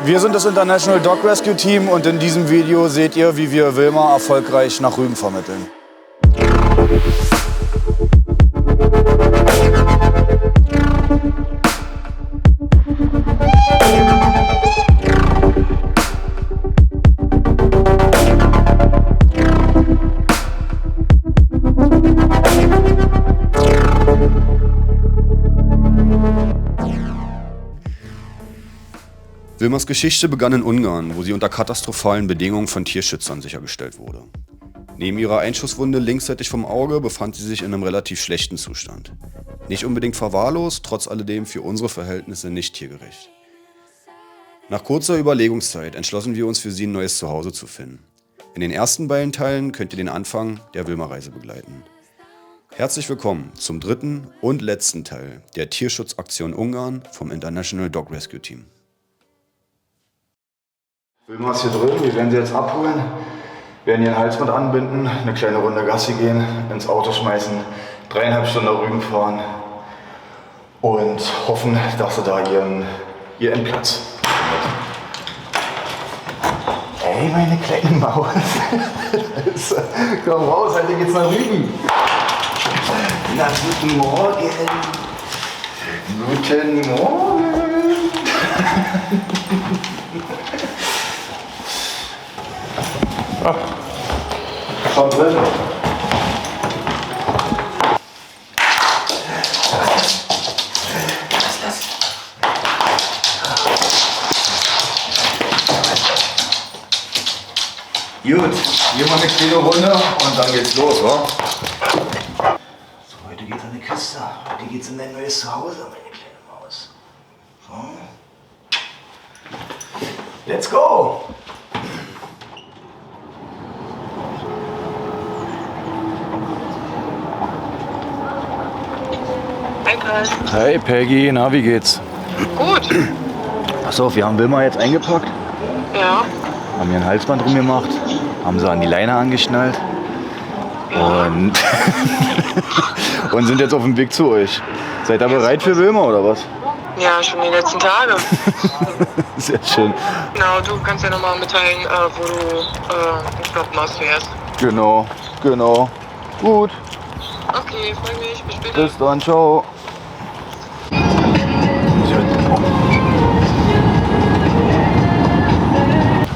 Wir sind das International Dog Rescue Team und in diesem Video seht ihr, wie wir Wilma erfolgreich nach Rügen vermitteln. Wilmas Geschichte begann in Ungarn, wo sie unter katastrophalen Bedingungen von Tierschützern sichergestellt wurde. Neben ihrer Einschusswunde linksseitig vom Auge befand sie sich in einem relativ schlechten Zustand. Nicht unbedingt verwahrlost, trotz alledem für unsere Verhältnisse nicht tiergerecht. Nach kurzer Überlegungszeit entschlossen wir uns für sie ein neues Zuhause zu finden. In den ersten beiden Teilen könnt ihr den Anfang der Wilma-Reise begleiten. Herzlich willkommen zum dritten und letzten Teil der Tierschutzaktion Ungarn vom International Dog Rescue Team. Wilma ist hier drin, wir werden sie jetzt abholen, werden ihren Halsband anbinden, eine kleine Runde Gassi gehen, ins Auto schmeißen, 3,5 Stunden nach Rügen fahren und hoffen, dass sie da ihr Endplatz findet. Hey, meine kleine Maus, komm raus, heute geht's nach Rügen. Na, guten Morgen. Guten Morgen. Schon drin. Gut, hier mal eine kleine Runde und dann geht's los, wa? So, heute geht's an die Küste. Heute geht's in dein neues Zuhause, meine kleine Maus. So. Let's go! Hey Peggy, na, wie geht's? Gut. Pass auf, wir haben Wilma jetzt eingepackt, Ja. haben ihr ein Halsband drum gemacht, haben sie an die Leine angeschnallt und, und sind jetzt auf dem Weg zu euch. Seid ihr bereit für Wilma oder was? Ja, schon die letzten Tage. Sehr schön. Genau, du kannst ja nochmal mitteilen, wo du Knoppen ausfährst. Genau. Gut, Okay, freue mich. Bis später. bis dann, ciao.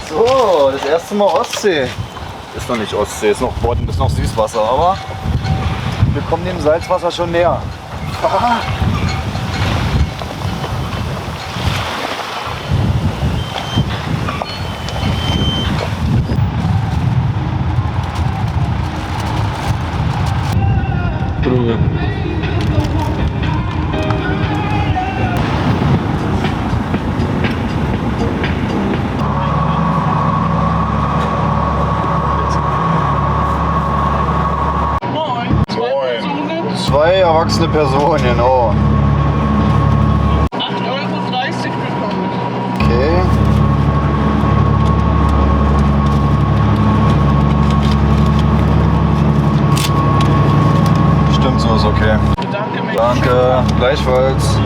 So, das erste Mal Ostsee. Ist noch nicht Ostsee, ist noch Bodden, ist noch Süßwasser, aber wir kommen dem Salzwasser schon näher. Zwei erwachsene Personen, genau. 8,30 € bekommen. Okay. Stimmt, so ist okay. Danke, Mensch. Danke, gleichfalls.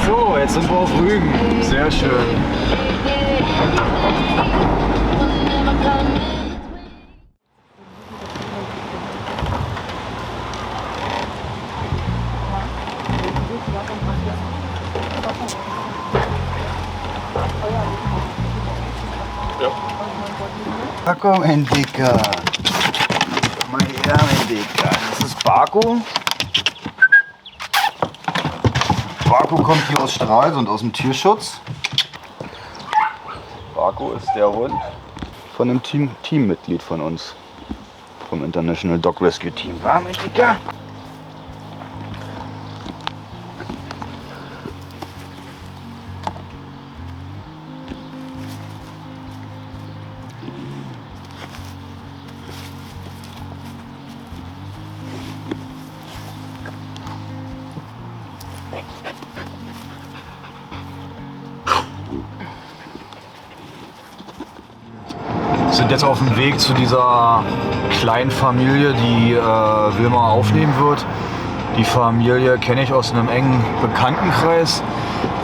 So, jetzt sind wir auf Rügen. Sehr schön. Da komm, mein Dicker. Komm mal her, mein Dicker. Das ist Baku. Baku kommt hier aus Stralsund, aus dem Tierschutz. Baku ist der Hund von einem Teammitglied von uns. Vom International Dog Rescue Team. War, mein Dicker? sind jetzt auf dem Weg zu dieser kleinen Familie, die Wilma aufnehmen wird. Die Familie kenne ich aus einem engen Bekanntenkreis.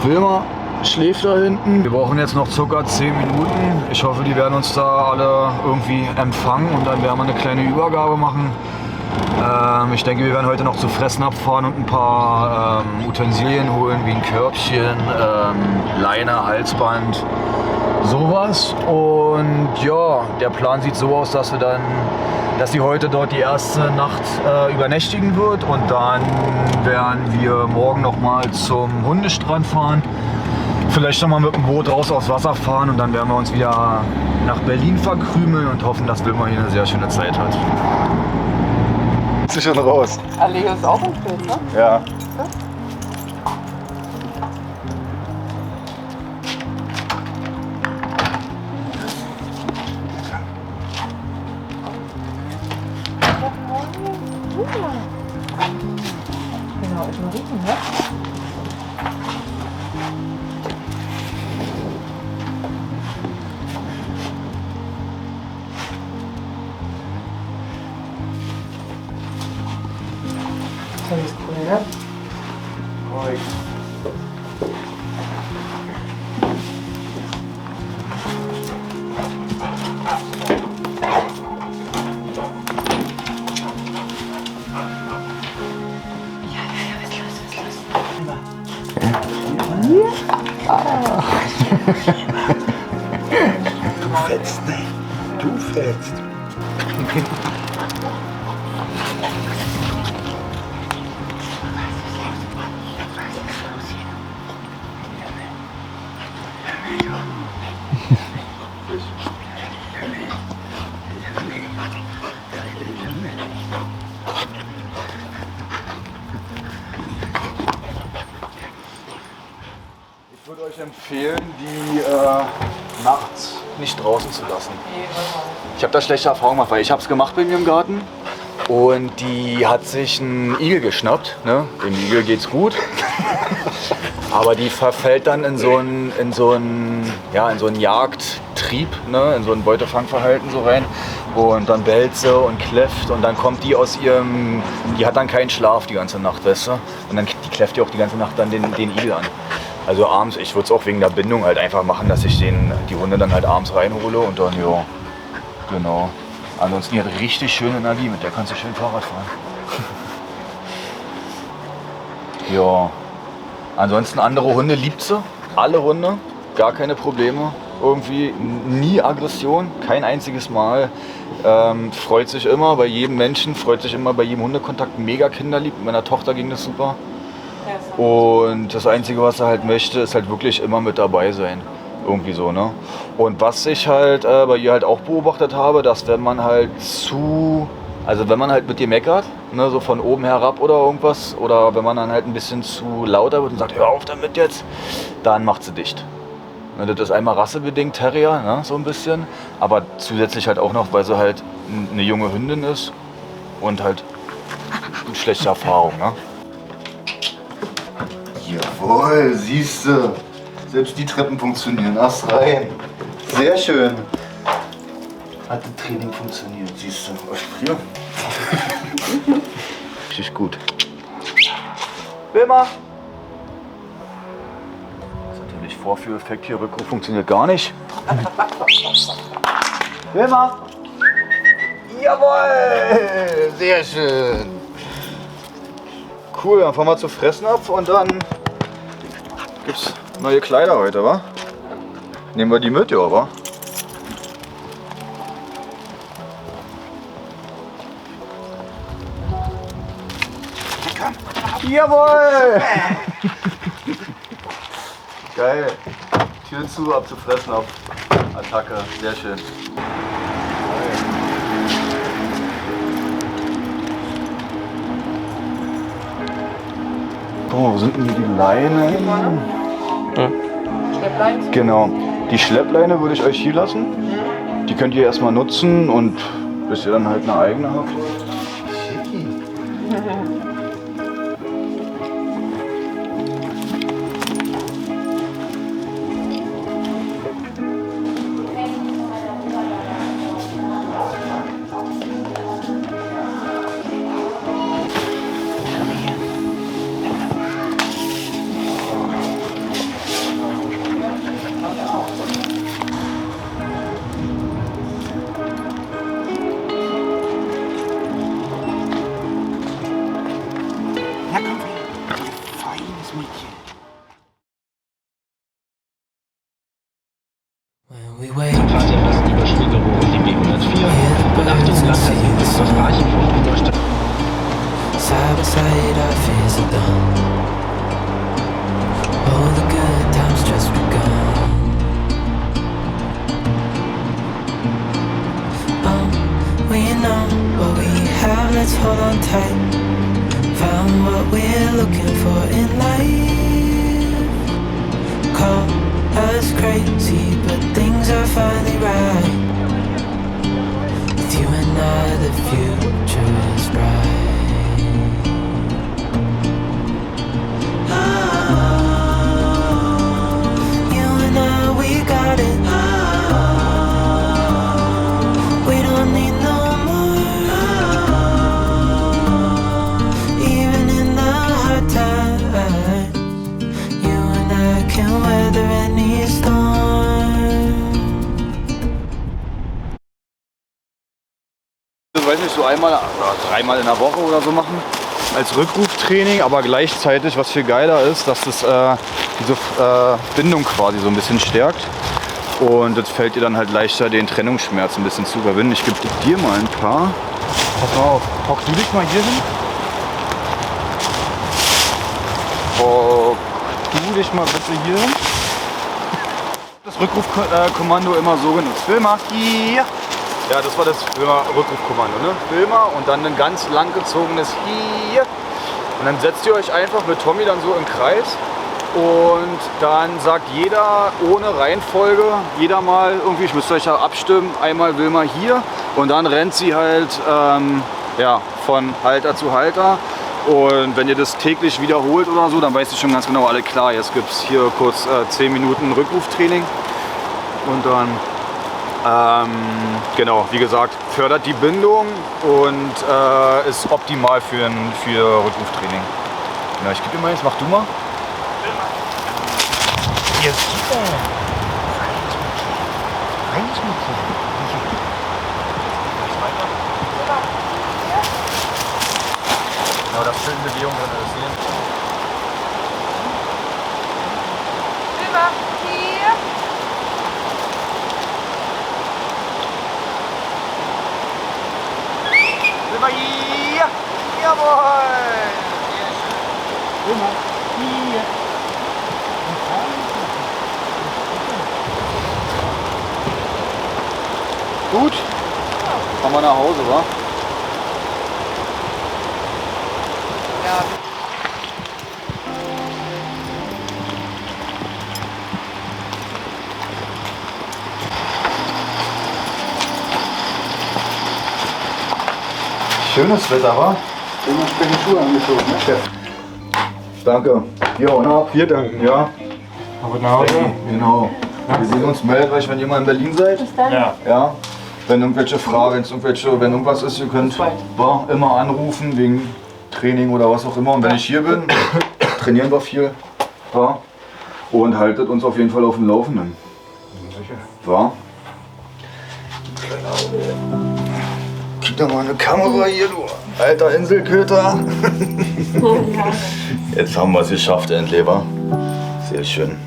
Wilma schläft da hinten. Wir brauchen jetzt noch ca. 10 Minuten. Ich hoffe, die werden uns da alle irgendwie empfangen und dann werden wir eine kleine Übergabe machen. Ich denke, wir werden heute noch zu Fressnapf fahren und ein paar Utensilien holen, wie ein Körbchen, Leine, Halsband, sowas. Und ja, der Plan sieht so aus, dass sie heute dort die erste Nacht übernächtigen wird und dann werden wir morgen noch mal zum Hundestrand fahren. Vielleicht noch mal mit dem Boot raus aufs Wasser fahren und dann werden wir uns wieder nach Berlin verkrümeln und hoffen, dass Wilma hier eine sehr schöne Zeit hat. Ist schon raus. Leo ist auch im Bild, ne? Ja. Genau, ist mal riechen, ne? Das ist cool, ne? Du fetzt, ne? Du fetzt. Ich würde euch empfehlen, die nachts nicht draußen zu lassen. Ich habe da schlechte Erfahrungen gemacht, weil ich habe es gemacht bei mir im Garten und die hat sich einen Igel geschnappt. Ne? Dem Igel geht's gut, aber die verfällt dann in so einen Jagdtrieb, ne? In so ein Beutefangverhalten so rein. Und dann bellt sie und kläfft und dann kommt die aus ihrem, die hat dann keinen Schlaf die ganze Nacht, weißt du? Und dann die kläfft die auch die ganze Nacht dann den Igel an. Also abends, ich würde es auch wegen der Bindung halt einfach machen, dass ich die Hunde dann halt abends reinhole und dann, ja, genau. Ansonsten, die hat richtig schöne Energie, mit der kannst du schön Fahrrad fahren. Ja, ansonsten andere Hunde liebt sie, alle Hunde, gar keine Probleme. Irgendwie nie Aggression, kein einziges Mal. Freut sich immer bei jedem Menschen, freut sich immer bei jedem Hundekontakt, mega kinderlieb. Mit meiner Tochter ging das super. Und das Einzige, was er halt möchte, ist halt wirklich immer mit dabei sein. Irgendwie so, ne? Und was ich halt bei ihr halt auch beobachtet habe, dass wenn man halt wenn man halt mit ihr meckert, ne, so von oben herab oder irgendwas, oder wenn man dann halt ein bisschen zu lauter wird und sagt, hör auf damit jetzt, dann macht sie dicht. Ne, das ist einmal rassebedingt Terrier, ne, so ein bisschen, aber zusätzlich halt auch noch, weil sie halt eine junge Hündin ist und halt eine schlechte Erfahrung, ne? Jawohl, siehst du. Selbst die Treppen funktionieren. Ach rein. Sehr schön. Hat das Training funktioniert, siehst du. Hier. Richtig gut. Wilma! Das ist natürlich Vorführeffekt hier, Rückruf funktioniert gar nicht. Wilma! Jawohl! Sehr schön. Cool, dann fahren wir zu Fressnapf und dann gibt's neue Kleider heute, wa? Nehmen wir die mit, ja, wa? Jawohl! Geil. Tür zu, ab zu Fressnapf. Attacke, sehr schön. Oh, wo sind denn die Leinen? Schlepplein? Genau. Die Schleppleine würde ich euch hier lassen. Die könnt ihr erstmal nutzen und bis ihr dann halt eine eigene habt. let's hold on tight. Found what we're looking for in life. Call us crazy, but things are finally right. With you and I, the future is bright. You and I, we got it. We don't need no more. Even in the hard times, you and I can weather any storm. Ich weiß nicht, so einmal oder dreimal in der Woche oder so machen als Rückruftraining, aber gleichzeitig, was viel geiler ist, dass das diese Bindung quasi so ein bisschen stärkt und das fällt dir dann halt leichter, den Trennungsschmerz ein bisschen zu überwinden. Ich gebe dir mal ein paar. Pass mal auf, hock du dich mal hier hin. Hock du dich mal bitte hier hin. Das Rückrufkommando immer so genutzt. Wilma, hier. Ja, das war das Rückrufkommando, ne? Wilma und dann ein ganz langgezogenes hier. Und dann setzt ihr euch einfach mit Tommy dann so im Kreis und dann sagt jeder ohne Reihenfolge, jeder mal irgendwie, ich müsst euch ja abstimmen, einmal Wilma hier und dann rennt sie halt ja, von Halter zu Halter. Und wenn ihr das täglich wiederholt oder so, dann weißt ihr schon ganz genau, alle klar, jetzt gibt es hier kurz 10 Minuten Rückruftraining und dann genau, wie gesagt, fördert die Bindung und ist optimal für Rückruftraining. Ja, ich gebe dir mal jetzt, mach du mal. Ja, super. Reines Mädchen. Genau, das schön in Bewegung, wenn wir das sehen. Wilma, hier. Wilma hier! Jawohl! Wilma, hier. Gut? Fahren wir nach Hause, wa? Ja. Schönes Wetter, wa? Dementsprechend Schuhe angezogen, ne, Chef? Danke. Hier und ab. Hier danken. Ja. Aber nach Hause? Genau. Wir sehen uns, meldet euch, wenn ihr mal in Berlin seid. Ja. Ja. Wenn irgendwelche Fragen, wenn irgendwas ist, ihr könnt immer anrufen wegen Training oder was auch immer. Und wenn ich hier bin, trainieren wir viel. Ja. Und haltet uns auf jeden Fall auf dem Laufenden. Sicher. Ja. Gib doch mal eine Kamera hier, du alter Inselköter. Jetzt haben wir es geschafft, endlich, wa? Sehr schön.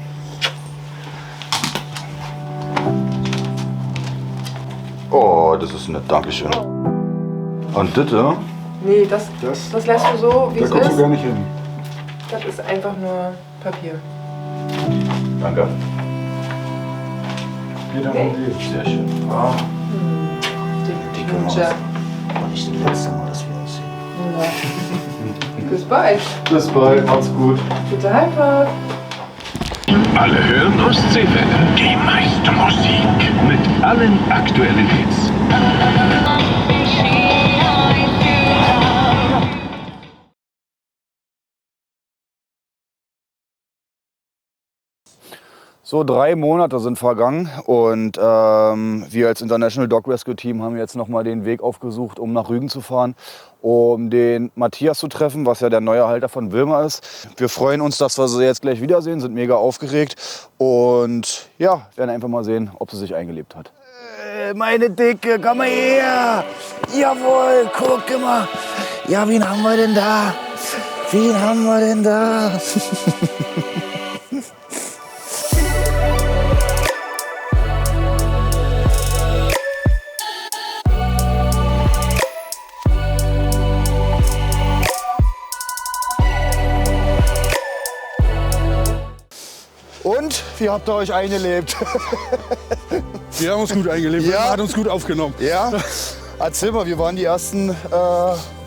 Oh, das ist nett, Dankeschön. Und bitte? Nee, das lässt du so, wie Da es kommst du ist. gar nicht hin. Das ist einfach nur Papier. Danke. Jeder Okay. okay. Sehr schön. Ah, Die können wir Wünsche. war nicht das letzte Mal, dass wir uns sehen. Ja. Bis bald. Bis bald, macht's gut. Gute Heimfahrt. Alle hören Ostseewelle. Die meiste Musik mit allen aktuellen Hits. So, 3 Monate sind vergangen und wir als International Dog Rescue Team haben jetzt nochmal den Weg aufgesucht, um nach Rügen zu fahren, um den Matthias zu treffen, was ja der neue Halter von Wilma ist. Wir freuen uns, dass wir sie jetzt gleich wiedersehen, sind mega aufgeregt und ja, werden einfach mal sehen, ob sie sich eingelebt hat. Meine Dicke, komm mal her! Jawohl, guck mal! Ja, wen haben wir denn da? Wen haben wir denn da? Und, wie habt ihr euch eingelebt? Wir haben uns gut eingelebt, Ja. hat uns gut aufgenommen. Ja? Erzähl mal, wie waren die ersten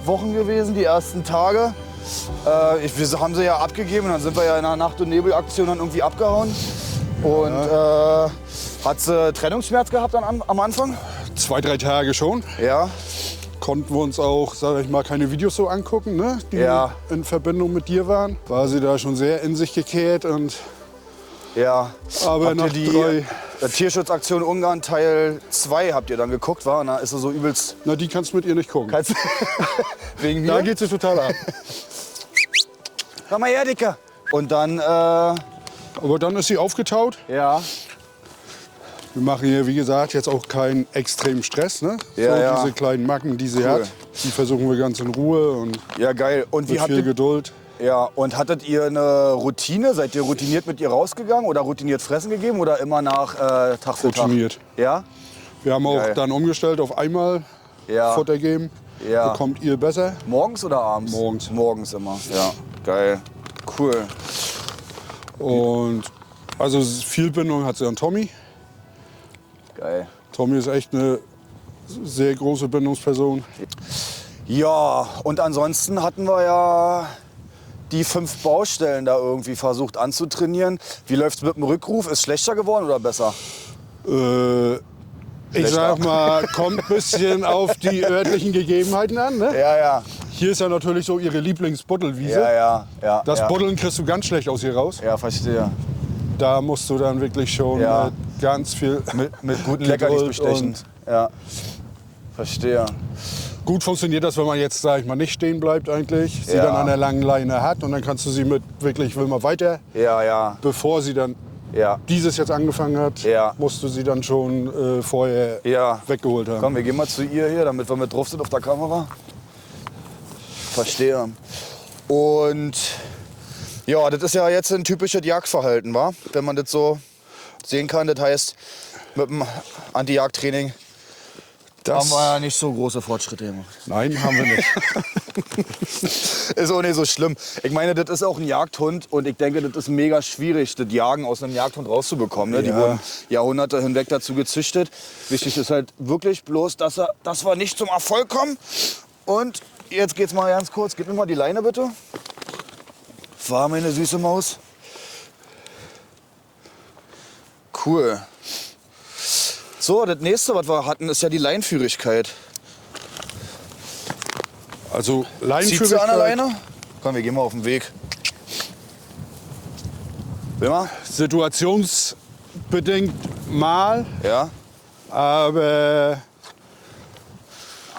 Wochen gewesen, die ersten Tage. Wir haben sie ja abgegeben und dann sind wir ja in einer Nacht- und Nebelaktion dann irgendwie abgehauen. Und hat sie Trennungsschmerz gehabt am Anfang? 2, 3 Tage schon. Ja. Konnten wir uns auch, sage ich mal, keine Videos so angucken, ne? Die Ja. in Verbindung mit dir waren. War sie da schon sehr in sich gekehrt und Ja. aber Habt nach ihr 3, Tierschutzaktion Ungarn Teil 2 habt ihr dann geguckt, war? Na, ist er so übelst. na die kannst du mit ihr nicht gucken. Kannst wegen mir? Da geht sie total ab. Komm mal her, Dicker. Und dann, Aber dann ist sie aufgetaut. ja. Wir machen hier, wie gesagt, jetzt auch keinen extremen Stress, ne? Ja, so ja. diese kleinen Macken, die sie Cool. hat, die versuchen wir ganz in Ruhe und Ja, geil. Und wie mit habt viel ihr, Geduld. ja, und hattet ihr eine Routine? Seid ihr routiniert mit ihr rausgegangen oder routiniert Fressen gegeben oder immer nach Tag für Tag? Routiniert. Ja? Wir haben auch Geil. dann umgestellt auf einmal Ja. Futter geben. Ja. Bekommt ihr besser. Morgens oder abends? Morgens. Morgens immer. Ja, geil. Cool. Und also viel Bindung hat sie an Tommy. Geil. Tommy ist echt eine sehr große Bindungsperson. Ja, und ansonsten hatten wir ja die 5 Baustellen da irgendwie versucht anzutrainieren. Wie läuft's mit dem Rückruf? Ist schlechter geworden oder besser? Ich sag mal, kommt ein bisschen auf die örtlichen Gegebenheiten an. Ne? Ja, ja. Hier ist ja natürlich so ihre Lieblingsbuddelwiese. Ja. Das ja. Buddeln kriegst du ganz schlecht aus ihr raus. Ja, verstehe. Da musst du dann wirklich schon Ja. ganz viel Mit guten Geduld Leckerlis bestechen. und- Ja. Verstehe. Gut funktioniert das, wenn man jetzt, sag ich mal, nicht stehen bleibt eigentlich. Sie Ja. dann an der langen Leine hat und dann kannst du sie mit wirklich, will mal weiter. Ja. Bevor sie dann Ja. dieses jetzt angefangen hat, Ja. musst du sie dann schon vorher Ja. weggeholt haben. Komm, wir gehen mal zu ihr hier, damit wir mit drauf sind auf der Kamera. Verstehe. Und ja, das ist ja jetzt ein typisches Jagdverhalten, wa? Wenn man das so sehen kann. Das heißt, mit dem Anti-Jagd-Training haben wir ja nicht so große Fortschritte gemacht. Nein, haben wir nicht. Ist auch nicht so schlimm. Ich meine, das ist auch ein Jagdhund und ich denke, das ist mega schwierig, das Jagen aus einem Jagdhund rauszubekommen. Ne? Die Ja. wurden Jahrhunderte hinweg dazu gezüchtet. Wichtig ist halt wirklich bloß, dass wir nicht zum Erfolg kommen. Und jetzt geht's mal ganz kurz. Gib mir mal die Leine bitte. War meine süße Maus. Cool. So, das nächste, was wir hatten, ist ja die Leinführigkeit. Also Zieht sie an Leinenführigkeit, der Leine? Komm, wir gehen mal auf den Weg. Will mal? situationsbedingt mal, Ja? aber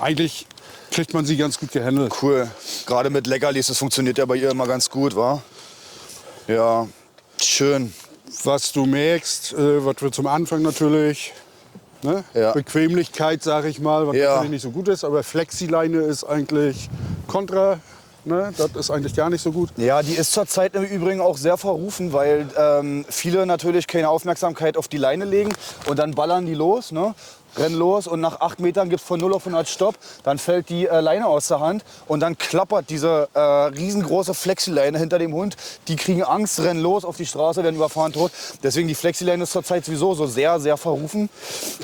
eigentlich kriegt man sie ganz gut gehandelt. Cool. Gerade mit Leckerlis, das funktioniert ja bei ihr immer ganz gut, wa? Ja, schön. Was du merkst, was wir zum Anfang natürlich, ne? Ja. Bequemlichkeit, sag ich mal, was Ja. natürlich nicht so gut ist, aber Flexileine ist eigentlich kontra, ne? Das ist eigentlich gar nicht so gut. Ja, die ist zurzeit im Übrigen auch sehr verrufen, weil viele natürlich keine Aufmerksamkeit auf die Leine legen und dann ballern die los, ne? Rennen los und nach 8 Metern gibt es von 0 auf 100 Stopp. Dann fällt die Leine aus der Hand und dann klappert diese riesengroße Flexileine hinter dem Hund. Die kriegen Angst, rennen los auf die Straße, werden überfahren, tot. Deswegen die Flexileine ist zurzeit sowieso so sehr, sehr verrufen.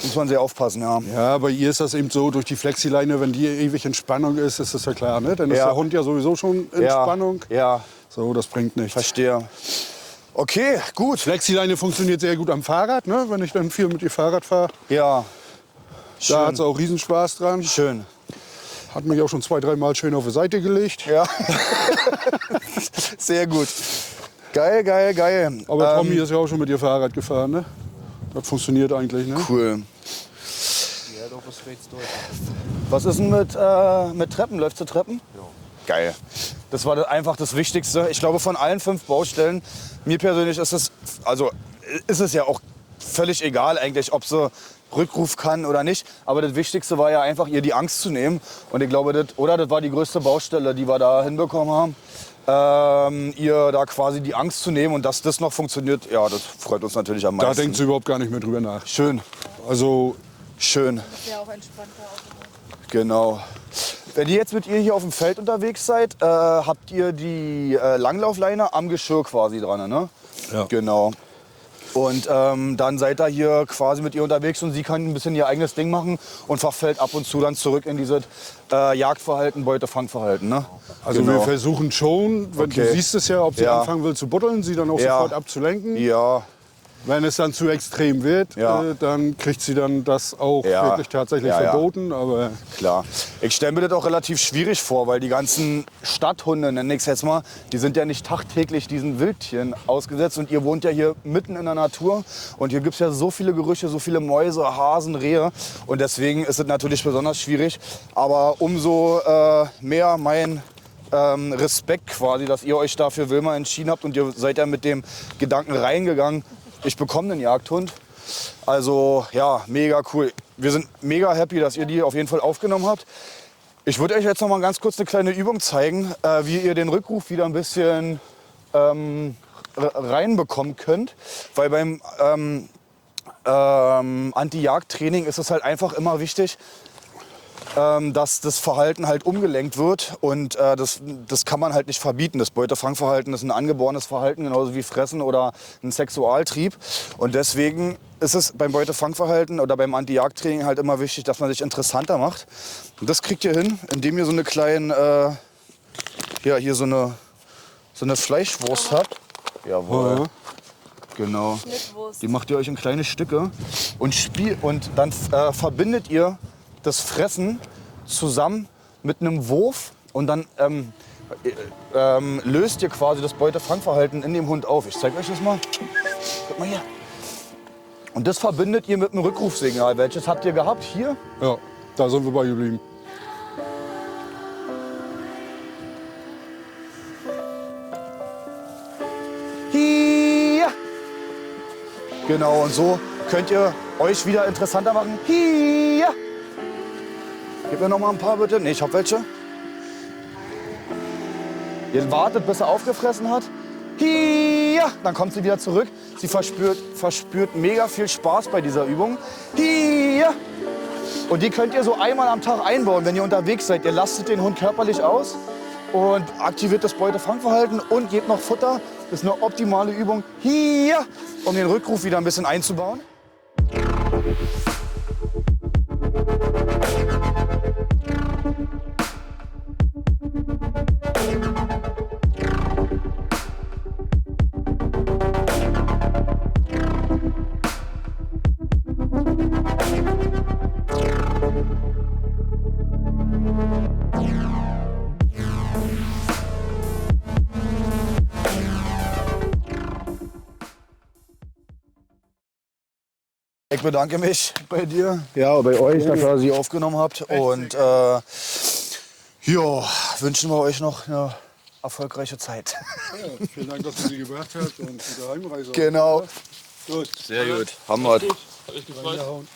Muss man sehr aufpassen, ja. Ja, bei ihr ist das eben so, durch die Flexileine, wenn die ewig in Spannung ist, ist das ja klar, ne? Dann ist Ja. der Hund ja sowieso schon in Spannung. Ja, So, das bringt nichts. verstehe. Okay, gut. Flexileine funktioniert sehr gut am Fahrrad, ne? Wenn ich dann viel mit ihr Fahrrad fahre. Ja, Da hat sie auch Riesenspaß dran. schön. Hat mich auch schon 2, 3 Mal schön auf die Seite gelegt. Ja. Sehr gut. Geil, geil, geil. Aber Tommy ist ja auch schon mit ihr Fahrrad gefahren, ne? Das funktioniert eigentlich, ne? Cool. Was ist denn mit Treppen? Läuft zu Treppen? Ja. Geil. Das war einfach das Wichtigste. Ich glaube, von allen 5 Baustellen, mir persönlich ist es ja auch völlig egal eigentlich, ob sie Rückruf kann oder nicht. Aber das Wichtigste war ja einfach, ihr die Angst zu nehmen. Und ich glaube, das war die größte Baustelle, die wir da hinbekommen haben. Ihr da quasi die Angst zu nehmen und dass das noch funktioniert, ja, das freut uns natürlich am Da meisten. denkt sie überhaupt gar nicht mehr drüber nach. Schön, Also, schön. Ja, auch entspannter. Genau. Wenn ihr jetzt mit ihr hier auf dem Feld unterwegs seid, habt ihr die Langlaufleine am Geschirr quasi dran, ne? Ja. Genau. Und dann seid ihr hier quasi mit ihr unterwegs und sie kann ein bisschen ihr eigenes Ding machen und verfällt ab und zu dann zurück in dieses Jagdverhalten, Beutefangverhalten. Ne? Also Genau. wir versuchen schon, wenn Okay. du siehst es ja, ob sie Ja. anfangen will zu buddeln, sie dann auch Ja. sofort abzulenken. Ja, Wenn es dann zu extrem wird, Ja. dann kriegt sie dann das auch Ja. wirklich tatsächlich Ja, ja. verboten. Aber klar. Ich stelle mir das auch relativ schwierig vor, weil die ganzen Stadthunde, nenne ich es jetzt mal, die sind ja nicht tagtäglich diesen Wildtieren ausgesetzt. Und ihr wohnt ja hier mitten in der Natur. Und hier gibt es ja so viele Gerüche, so viele Mäuse, Hasen, Rehe. Und deswegen ist es natürlich besonders schwierig. Aber umso mehr mein Respekt quasi, dass ihr euch dafür Wilma entschieden habt. Und ihr seid ja mit dem Gedanken reingegangen, ich bekomme einen Jagdhund. Also ja, mega cool. Wir sind mega happy, dass ihr die auf jeden Fall aufgenommen habt. Ich würde euch jetzt noch mal ganz kurz eine kleine Übung zeigen, wie ihr den Rückruf wieder ein bisschen reinbekommen könnt. Weil beim Anti-Jagd-Training ist es halt einfach immer wichtig, dass das Verhalten halt umgelenkt wird und das kann man halt nicht verbieten. Das Beutefangverhalten ist ein angeborenes Verhalten, genauso wie Fressen oder ein Sexualtrieb. Und deswegen ist es beim Beutefangverhalten oder beim Anti-Jagd-Training halt immer wichtig, dass man sich interessanter macht. Und das kriegt ihr hin, indem ihr so eine kleine, ja, hier so eine Fleischwurst habt. Jawohl. Ja. Genau. Die macht ihr euch in kleine Stücke und dann verbindet ihr das Fressen zusammen mit einem Wurf und dann löst ihr quasi das Beutefangverhalten in dem Hund auf. Ich zeige euch das mal. Guck mal hier. Und das verbindet ihr mit einem Rückrufsignal. Welches habt ihr gehabt? Hier? ja, da sind wir bei geblieben. Hier. Genau, und so könnt ihr euch wieder interessanter machen. Hier. Gib mir noch mal ein paar bitte. Nee, ich hab welche. Ihr wartet, bis er aufgefressen hat. Hier. Dann kommt sie wieder zurück. Sie verspürt mega viel Spaß bei dieser Übung. Hier. Und die könnt ihr so einmal am Tag einbauen, wenn ihr unterwegs seid. Ihr lastet den Hund körperlich aus und aktiviert das Beutefangverhalten und gebt noch Futter. Das ist eine optimale Übung hier, um den Rückruf wieder ein bisschen einzubauen. Ich bedanke mich bei dir, ja, bei euch, dass ihr sie aufgenommen habt. Und ja, wünschen wir euch noch eine erfolgreiche Zeit. Ja, vielen Dank, dass du sie gebracht hast und gute Heimreise. Genau. Gut. Sehr gut. Haben wir. Reingehauen.